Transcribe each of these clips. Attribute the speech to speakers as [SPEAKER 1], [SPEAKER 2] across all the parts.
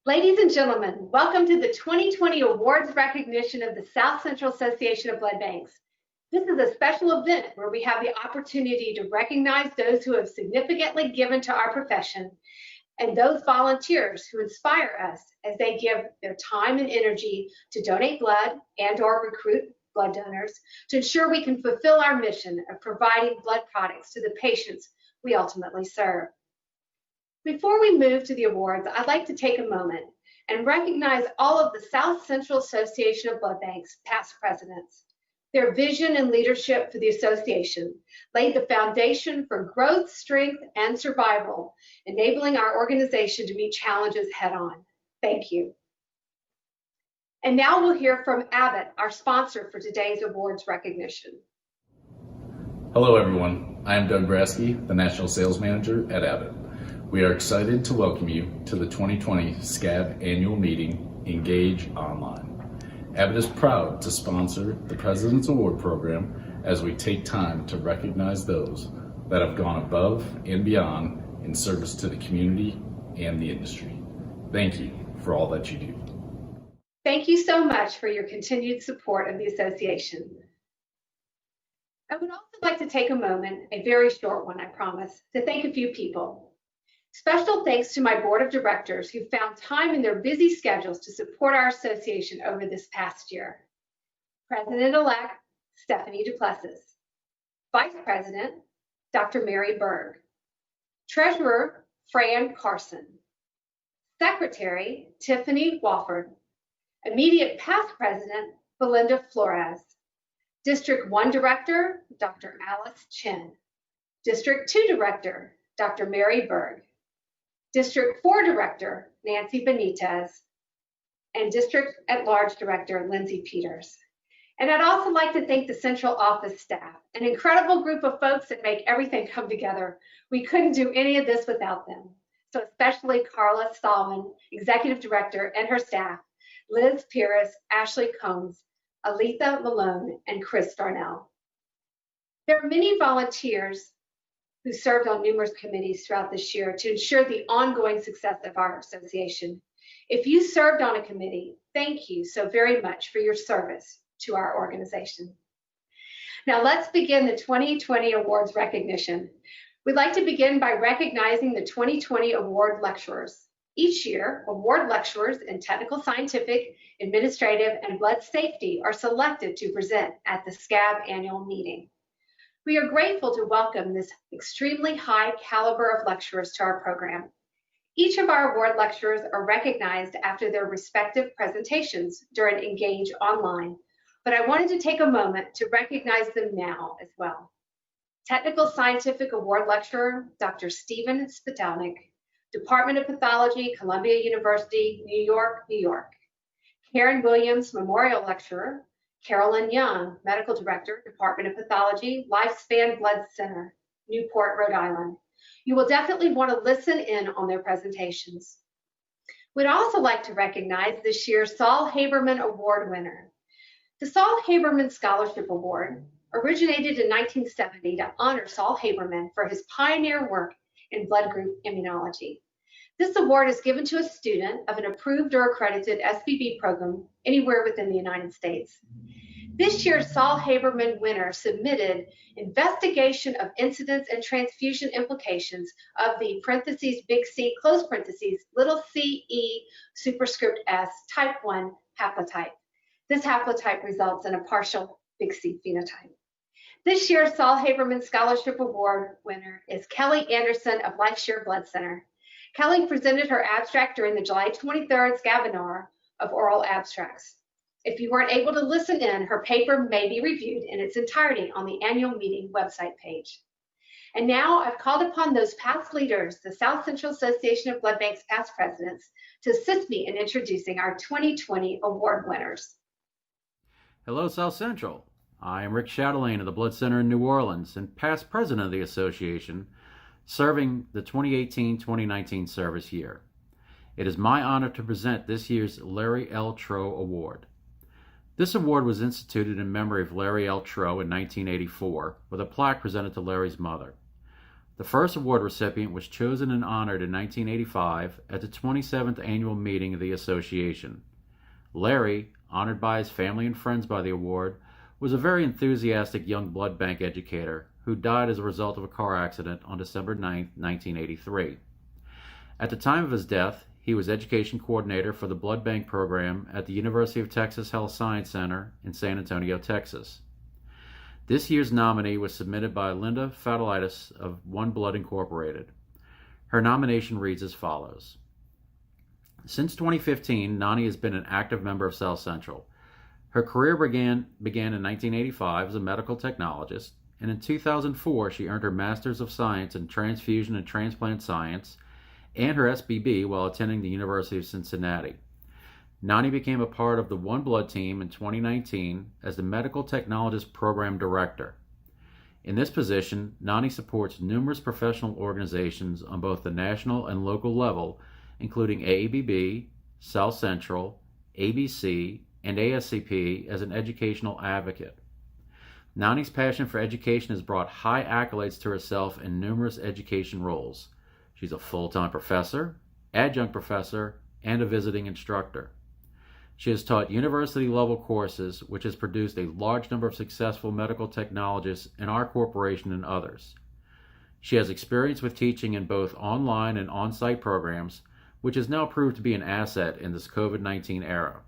[SPEAKER 1] Ladies and gentlemen, welcome to the 2020 awards recognition of the South Central Association of Blood Banks. This is a special event where we have the opportunity to recognize those who have significantly given to our profession and those volunteers who inspire us as they give their time and energy to donate blood and/or recruit blood donors to ensure we can fulfill our mission of providing blood products to the patients we ultimately serve. Before we move to the awards, I'd like to take a moment and recognize all of the South Central Association of Blood Banks past presidents. Their vision and leadership for the association laid the foundation for growth, strength, and survival, enabling our organization to meet challenges head on. Thank you. And now we'll hear from Abbott, our sponsor for today's awards recognition.
[SPEAKER 2] Hello everyone, I am Doug Brasky, the National Sales Manager at Abbott. We are excited to welcome you to the 2020 SCABB Annual Meeting, Engage Online. Abbott is proud to sponsor the President's Award Program as we take time to recognize those that have gone above and beyond in service to the community and the industry. Thank you for all that you do.
[SPEAKER 1] Thank you so much for your continued support of the association. I would also like to take a moment, a very short one, I promise, to thank a few people. Special thanks to my board of directors who found time in their busy schedules to support our association over this past year. President-elect Stephanie Duplessis, Vice President Dr. Mary Berg, Treasurer Fran Carson, Secretary Tiffany Wofford, Immediate Past President Belinda Flores, District 1 Director Dr. Alice Chin, District 2 Director Dr. Mary Berg, District 4 Director, Nancy Benitez, and District at Large Director, Lindsay Peters. And I'd also like to thank the central office staff, an incredible group of folks that make everything come together. We couldn't do any of this without them. So especially Carla Stallman, Executive Director, and her staff, Liz Pierce, Ashley Combs, Aletha Malone, and Chris Darnell. There are many volunteers who served on numerous committees throughout this year to ensure the ongoing success of our association. If you served on a committee, thank you so very much for your service to our organization. Now let's begin the 2020 awards recognition. We'd like to begin by recognizing the 2020 award lecturers. Each year, award lecturers in technical, scientific, administrative, and blood safety are selected to present at the SCABB annual meeting. We are grateful to welcome this extremely high caliber of lecturers to our program. Each of our award lecturers are recognized after their respective presentations during Engage Online, but I wanted to take a moment to recognize them now as well. Technical Scientific Award Lecturer, Dr. Stephen Spitalnik, Department of Pathology, Columbia University, New York, New York. Karen Williams Memorial Lecturer, Carolyn Young, Medical Director, Department of Pathology, Lifespan Blood Center, Newport, Rhode Island. You will definitely want to listen in on their presentations. We'd also like to recognize this year's Saul Haberman Award winner. The Saul Haberman Scholarship Award originated in 1970 to honor Saul Haberman for his pioneer work in blood group immunology. This award is given to a student of an approved or accredited SBB program anywhere within the United States. This year's Saul Haberman winner submitted investigation of incidence and transfusion implications of the parentheses big C close parentheses little c-e superscript s type 1 haplotype. This haplotype results in a partial big C phenotype. This year's Saul Haberman Scholarship Award winner is Kelly Anderson of LifeShare Blood Center. Kelly presented her abstract during the July 23rd SCABB of oral abstracts. If you weren't able to listen in, her paper may be reviewed in its entirety on the annual meeting website page. And now I've called upon those past leaders, the South Central Association of Blood Banks past presidents, to assist me in introducing our 2020 award winners.
[SPEAKER 3] Hello, South Central. I am Rick Chatelaine of the Blood Center in New Orleans and past president of the association, serving the 2018-2019 service year. It is my honor to present this year's Larry L. Troe Award. This award was instituted in memory of Larry L. Troe in 1984 with a plaque presented to Larry's mother. The first award recipient was chosen and honored in 1985 at the 27th annual meeting of the association. Larry, honored by his family and friends by the award, was a very enthusiastic young blood bank educator who died as a result of a car accident on December 9, 1983. At the time of his death, he was education coordinator for the blood bank program at the University of Texas Health Science Center in San Antonio, Texas. This year's nominee was submitted by Linda Fatalitis of One Blood Incorporated. Her nomination reads as follows. Since 2015, Nani has been an active member of South Central. Her career began in 1985 as a medical technologist, and in 2004 she earned her Master's of Science in Transfusion and Transplant Science and her SBB while attending the University of Cincinnati. Nani became a part of the One Blood team in 2019 as the Medical Technologist Program Director. In this position, Nani supports numerous professional organizations on both the national and local level, including AABB, South Central, ABC, and ASCP as an educational advocate. Nani's passion for education has brought high accolades to herself in numerous education roles. She's a full-time professor, adjunct professor, and a visiting instructor. She has taught university-level courses, which has produced a large number of successful medical technologists in our corporation and others. She has experience with teaching in both online and on-site programs, which has now proved to be an asset in this COVID-19 era.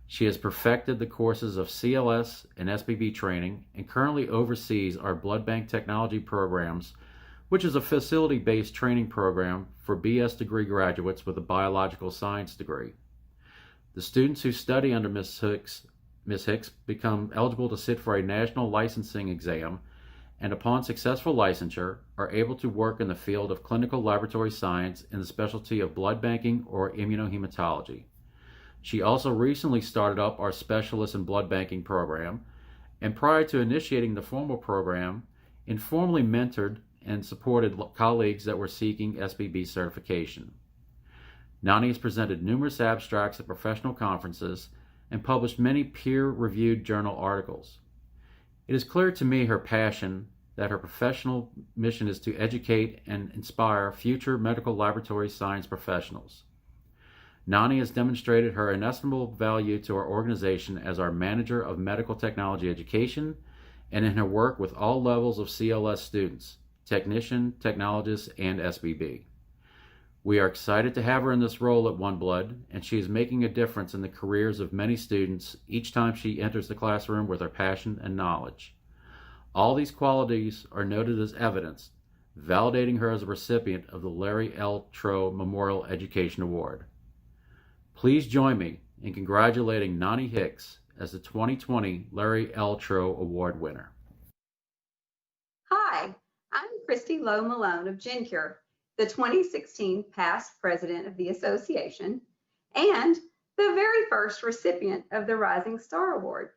[SPEAKER 3] She has perfected the courses of CLS and SBB training and currently oversees our blood bank technology programs, which is a facility-based training program for BS degree graduates with a biological science degree. The students who study under Ms. Hicks become eligible to sit for a national licensing exam and upon successful licensure are able to work in the field of clinical laboratory science in the specialty of blood banking or immunohematology. She also recently started up our Specialist in Blood Banking program, and prior to initiating the formal program, informally mentored and supported colleagues that were seeking SBB certification. Nani has presented numerous abstracts at professional conferences and published many peer-reviewed journal articles. It is clear to me her passion that her professional mission is to educate and inspire future medical laboratory science professionals. Nani has demonstrated her inestimable value to our organization as our Manager of Medical Technology Education and in her work with all levels of CLS students, technician, technologists, and SBB. We are excited to have her in this role at One Blood, and she is making a difference in the careers of many students each time she enters the classroom with her passion and knowledge. All these qualities are noted as evidence, validating her as a recipient of the Larry L. Troe Memorial Education Award. Please join me in congratulating Nani Hicks as the 2020 Larry L. Troe Award winner.
[SPEAKER 4] Hi, I'm Christy Lowe Malone of GenCure, the 2016 past president of the association and the very first recipient of the Rising Star Award.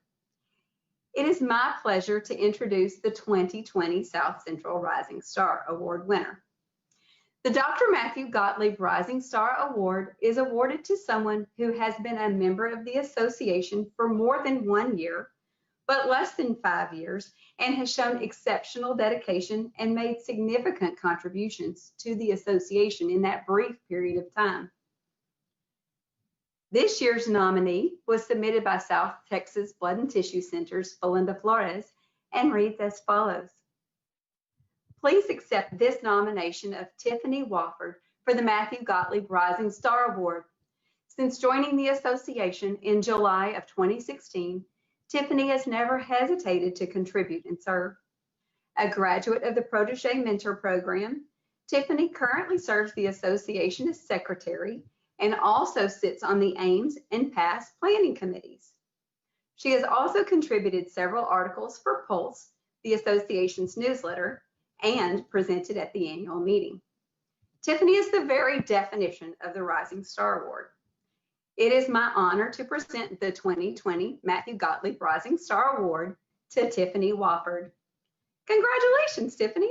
[SPEAKER 4] It is my pleasure to introduce the 2020 South Central Rising Star Award winner. The Dr. Matthew Gottlieb Rising Star Award is awarded to someone who has been a member of the association for more than 1 year, but less than 5 years, and has shown exceptional dedication and made significant contributions to the association in that brief period of time. This year's nominee was submitted by South Texas Blood and Tissue Center's Belinda Flores and reads as follows. Please accept this nomination of Tiffany Wofford for the Matthew Gottlieb Rising Star Award. Since joining the association in July of 2016, Tiffany has never hesitated to contribute and serve. A graduate of the Protege Mentor Program, Tiffany currently serves the association as secretary and also sits on the Ames and PASS planning committees. She has also contributed several articles for Pulse, the association's newsletter, and presented at the annual meeting. Tiffany is the very definition of the Rising Star Award. It is my honor to present the 2020 Matthew Gottlieb Rising Star Award to Tiffany Wofford. Congratulations, Tiffany.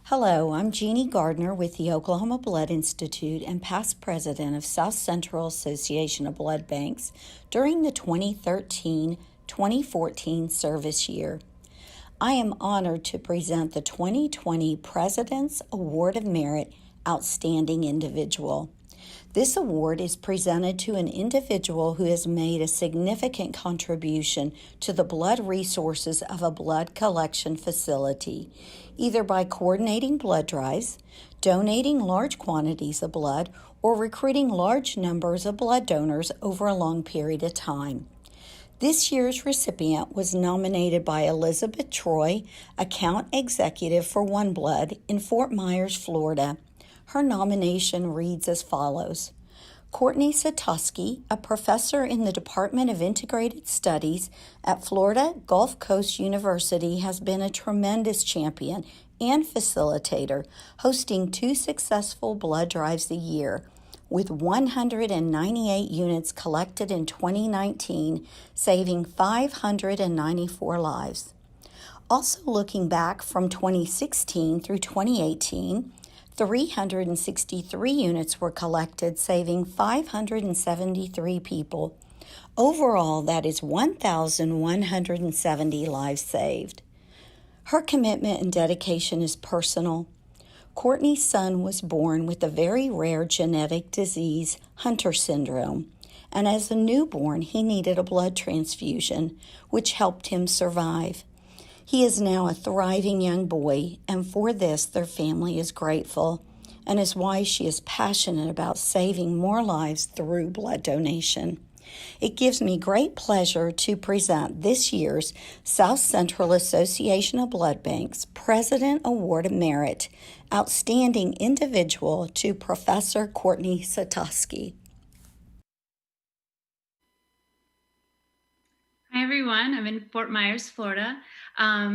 [SPEAKER 5] Hello, I'm Jeannie Gardner with the Oklahoma Blood Institute and past president of South Central Association of Blood Banks during the 2013-2014 service year. I am honored to present the 2020 President's Award of Merit Outstanding Individual. This award is presented to an individual who has made a significant contribution to the blood resources of a blood collection facility, either by coordinating blood drives, donating large quantities of blood, or recruiting large numbers of blood donors over a long period of time. This year's recipient was nominated by Elizabeth Troy, Account Executive for OneBlood in Fort Myers, Florida. Her nomination reads as follows. Courtney Satoski, a professor in the Department of Integrated Studies at Florida Gulf Coast University, has been a tremendous champion and facilitator, hosting 2 successful blood drives a year, with 198 units collected in 2019, saving 594 lives. Also looking back from 2016 through 2018, 363 units were collected, saving 573 people. Overall, that is 1,170 lives saved. Her commitment and dedication is personal. Courtney's son was born with a very rare genetic disease, Hunter syndrome, and as a newborn, he needed a blood transfusion, which helped him survive. He is now a thriving young boy, and for this, their family is grateful, and is why she is passionate about saving more lives through blood donation. It gives me great pleasure to present this year's South Central Association of Blood Banks President Award of Merit, Outstanding Individual, to Professor Courtney Satoski.
[SPEAKER 6] Hi, everyone. I'm in Fort Myers, Florida.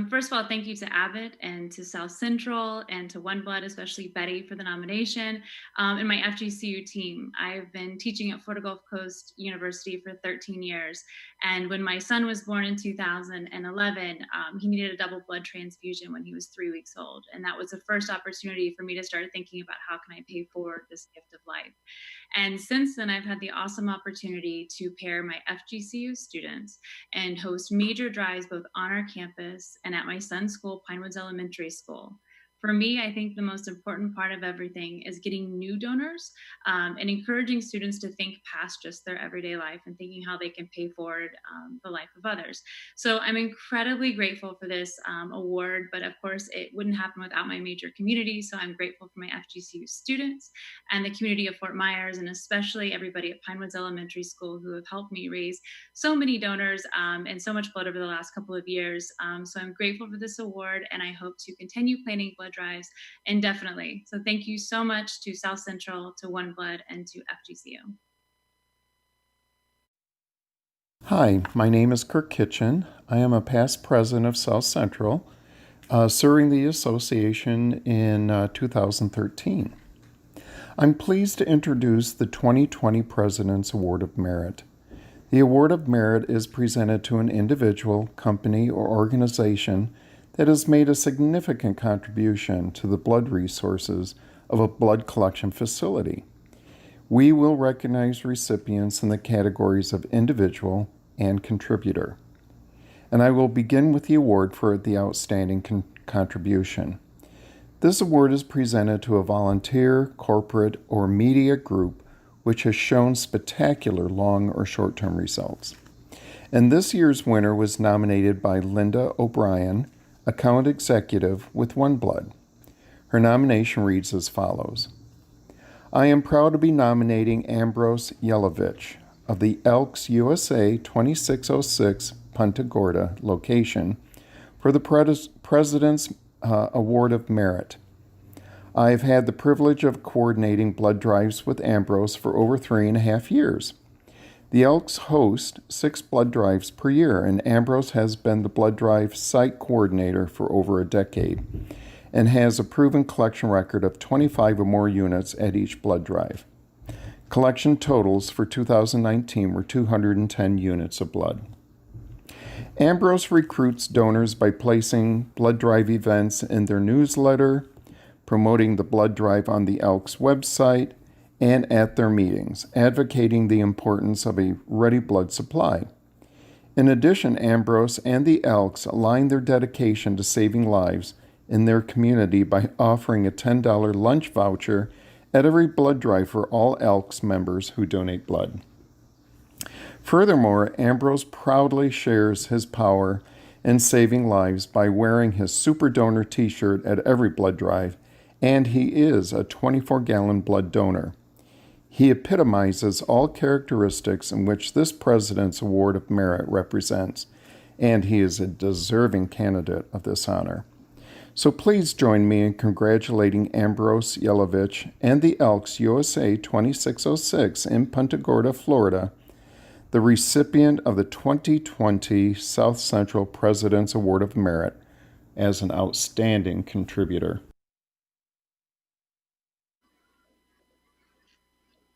[SPEAKER 6] First of all, thank you to Abbott and to South Central and to OneBlood, especially Betty, for the nomination, and my FGCU team. I've been teaching at Florida Gulf Coast University for 13 years. And when my son was born in 2011, he needed a double blood transfusion when he was 3 weeks old. And that was the first opportunity for me to start thinking about how can I pay forward this gift of life. And since then, I've had the awesome opportunity to pair my FGCU students and host major drives both on our campus and at my son's school, Pinewoods Elementary School. For me, I think the most important part of everything is getting new donors and encouraging students to think past just their everyday life and thinking how they can pay forward the life of others. So I'm incredibly grateful for this award, but of course it wouldn't happen without my major community. So I'm grateful for my FGCU students and the community of Fort Myers, and especially everybody at Pinewoods Elementary School who have helped me raise so many donors and so much blood over the last couple of years. So I'm grateful for this award, and I hope to continue planning blood drives indefinitely. So thank you so much to South Central, to OneBlood, and to FGCU.
[SPEAKER 7] Hi, my name is Kirk Kitchen. I am a past president of South Central, serving the association in 2013. I'm pleased to introduce the 2020 President's Award of Merit. The Award of Merit is presented to an individual, company, or organization that has made a significant contribution to the blood resources of a blood collection facility. We will recognize recipients in the categories of individual and contributor. And I will begin with the award for the outstanding contribution. This award is presented to a volunteer, corporate, or media group which has shown spectacular long or short-term results. And this year's winner was nominated by Linda O'Brien, Account Executive with OneBlood. Her nomination reads as follows. I am proud to be nominating Ambrose Yelovich of the Elks USA 2606 Punta Gorda location for the President's Award of Merit. I've had the privilege of coordinating blood drives with Ambrose for over 3.5 years. The Elks host 6 blood drives per year, and Ambrose has been the blood drive site coordinator for over a decade and has a proven collection record of 25 or more units at each blood drive. Collection totals for 2019 were 210 units of blood. Ambrose recruits donors by placing blood drive events in their newsletter, promoting the blood drive on the Elks website, and at their meetings, advocating the importance of a ready blood supply. In addition, Ambrose and the Elks align their dedication to saving lives in their community by offering a $10 lunch voucher at every blood drive for all Elks members who donate blood. Furthermore, Ambrose proudly shares his power in saving lives by wearing his Super Donor t-shirt at every blood drive, and he is a 24-gallon blood donor. He epitomizes all characteristics in which this President's Award of Merit represents, and he is a deserving candidate of this honor. So please join me in congratulating Ambrose Yelovich and the Elks USA 2606 in Punta Gorda, Florida, the recipient of the 2020 South Central President's Award of Merit as an outstanding contributor.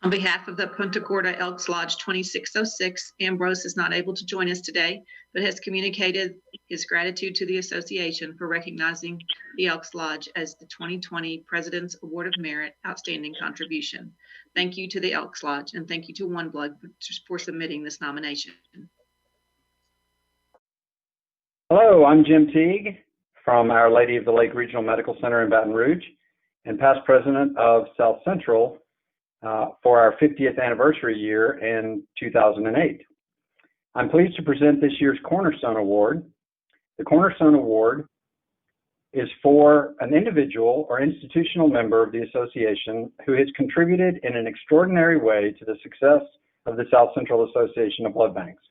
[SPEAKER 8] On behalf of the Punta Gorda Elks Lodge 2606, Ambrose is not able to join us today, but has communicated his gratitude to the association for recognizing the Elks Lodge as the 2020 President's Award of Merit Outstanding Contribution. Thank you to the Elks Lodge, and thank you to One Blood for submitting this nomination.
[SPEAKER 9] Hello, I'm Jim Teague from Our Lady of the Lake Regional Medical Center in Baton Rouge and past president of South Central for our 50th anniversary year in 2008. I'm pleased to present this year's Cornerstone Award. The Cornerstone Award is for an individual or institutional member of the association who has contributed in an extraordinary way to the success of the South Central Association of Blood Banks.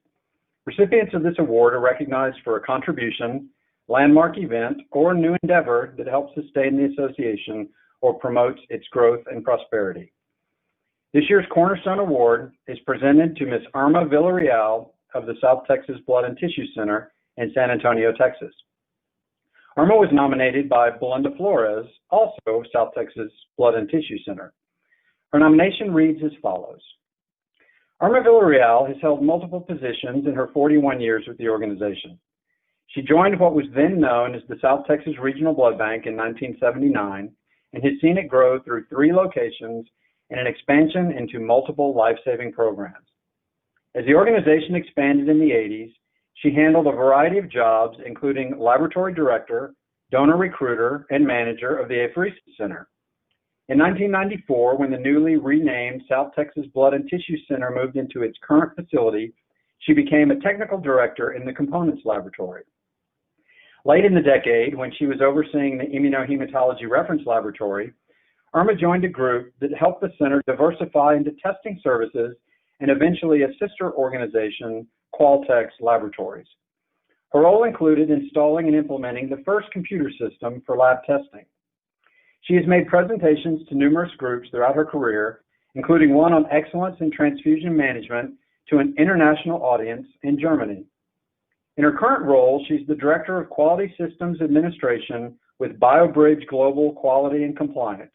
[SPEAKER 9] Recipients of this award are recognized for a contribution, landmark event, or new endeavor that helps sustain the association or promotes its growth and prosperity. This year's Cornerstone Award is presented to Ms. Irma Villarreal of the South Texas Blood and Tissue Center in San Antonio, Texas. Irma was nominated by Belinda Flores, also of South Texas Blood and Tissue Center. Her nomination reads as follows. Irma Villarreal has held multiple positions in her 41 years with the organization. She joined what was then known as the South Texas Regional Blood Bank in 1979 and has seen it grow through 3 locations and an expansion into multiple life-saving programs. As the organization expanded in the 80s, she handled a variety of jobs, including laboratory director, donor recruiter, and manager of the Apheresis Center. In 1994, when the newly renamed South Texas Blood and Tissue Center moved into its current facility, she became a technical director in the Components Laboratory. Late in the decade, when she was overseeing the Immunohematology Reference Laboratory, Irma joined a group that helped the center diversify into testing services and eventually a sister organization, Qualtex Laboratories. Her role included installing and implementing the first computer system for lab testing. She has made presentations to numerous groups throughout her career, including one on excellence in transfusion management to an international audience in Germany. In her current role, she's the Director of Quality Systems Administration with BioBridge Global Quality and Compliance.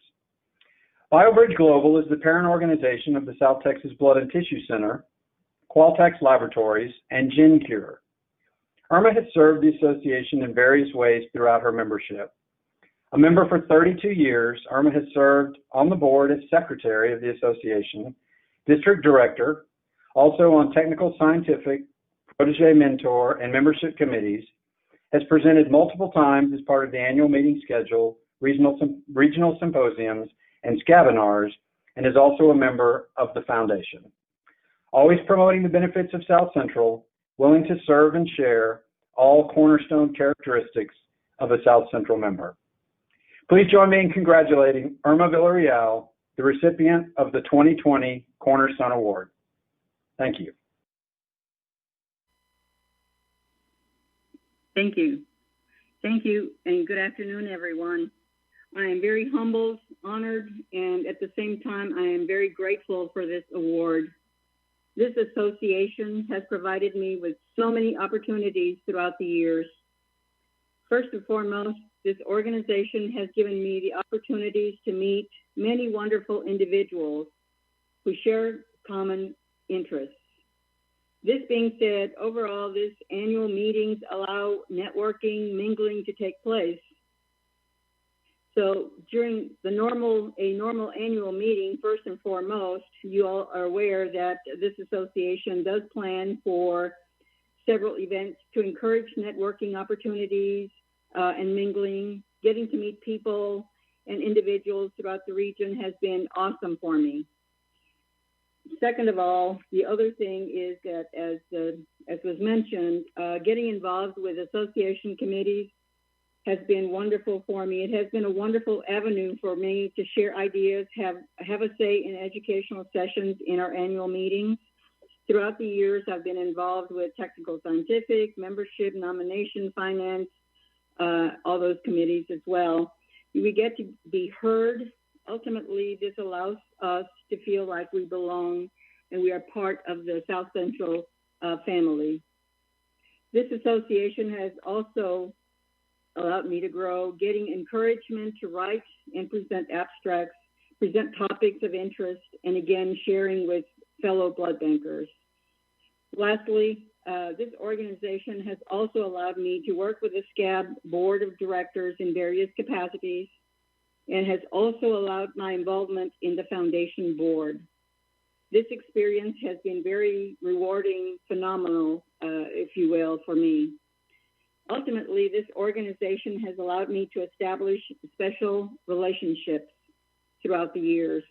[SPEAKER 9] BioBridge Global is the parent organization of the South Texas Blood and Tissue Center, Qualtex Laboratories, and GenCure. Irma has served the association in various ways throughout her membership. A member for 32 years, Irma has served on the board as secretary of the association, district director, also on technical, scientific, protege mentor, and membership committees, has presented multiple times as part of the annual meeting schedule, regional symposiums, and scabinars, and is also a member of the foundation. Always promoting the benefits of South Central, willing to serve and share all cornerstone characteristics of a South Central member. Please join me in congratulating Irma Villarreal, the recipient of the 2020 Cornerstone Award. Thank you.
[SPEAKER 10] Thank you. Thank you, and good afternoon, everyone. I am very humbled, honored, and at the same time, I am very grateful for this award. This association has provided me with so many opportunities throughout the years. First and foremost, this organization has given me the opportunities to meet many wonderful individuals who share common interests. This being said, overall, this annual meetings allow networking, mingling to take place. So during a normal annual meeting, first and foremost, you all are aware that this association does plan for several events to encourage networking opportunities and mingling. Getting to meet people and individuals throughout the region has been awesome for me. Second of all, the other thing is that, as was mentioned, getting involved with association committees has been wonderful for me. It has been a wonderful avenue for me to share ideas, have a say in educational sessions in our annual meetings. Throughout the years, I've been involved with technical scientific, membership, nomination, finance, all those committees as well. We get to be heard. Ultimately, this allows us to feel like we belong and we are part of the South Central family. This association has also allowed me to grow, getting encouragement to write and present abstracts, present topics of interest, and again, sharing with fellow blood bankers. Lastly, this organization has also allowed me to work with the SCABB board of directors in various capacities and has also allowed my involvement in the foundation board. This experience has been very rewarding, phenomenal, if you will, for me. Ultimately, this organization has allowed me to establish special relationships throughout the years.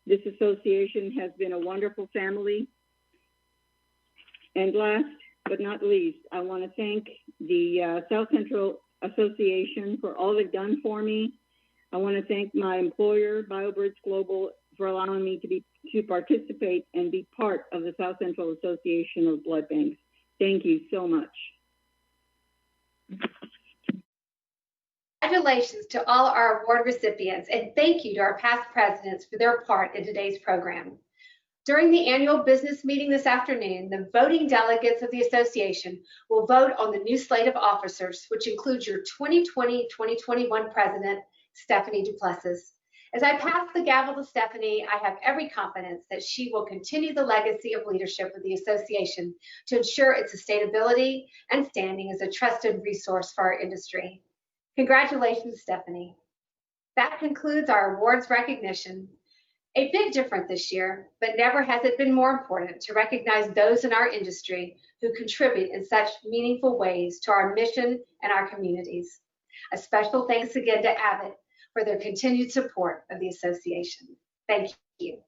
[SPEAKER 10] This association has been a wonderful family. And last but not least, I want to thank the South Central Association for all they've done for me. I want to thank my employer, BioBridge Global, for allowing me to participate and be part of the South Central Association of Blood Banks. Thank you so much.
[SPEAKER 1] Congratulations to all our award recipients, and thank you to our past presidents for their part in today's program. During the annual business meeting this afternoon, the voting delegates of the association will vote on the new slate of officers, which includes your 2020-2021 president, Stephanie Duplessis. As I pass the gavel to Stephanie, I have every confidence that she will continue the legacy of leadership of the association to ensure its sustainability and standing as a trusted resource for our industry. Congratulations, Stephanie. That concludes our awards recognition. A bit different this year, but never has it been more important to recognize those in our industry who contribute in such meaningful ways to our mission and our communities. A special thanks again to Abbott for their continued support of the association. Thank you.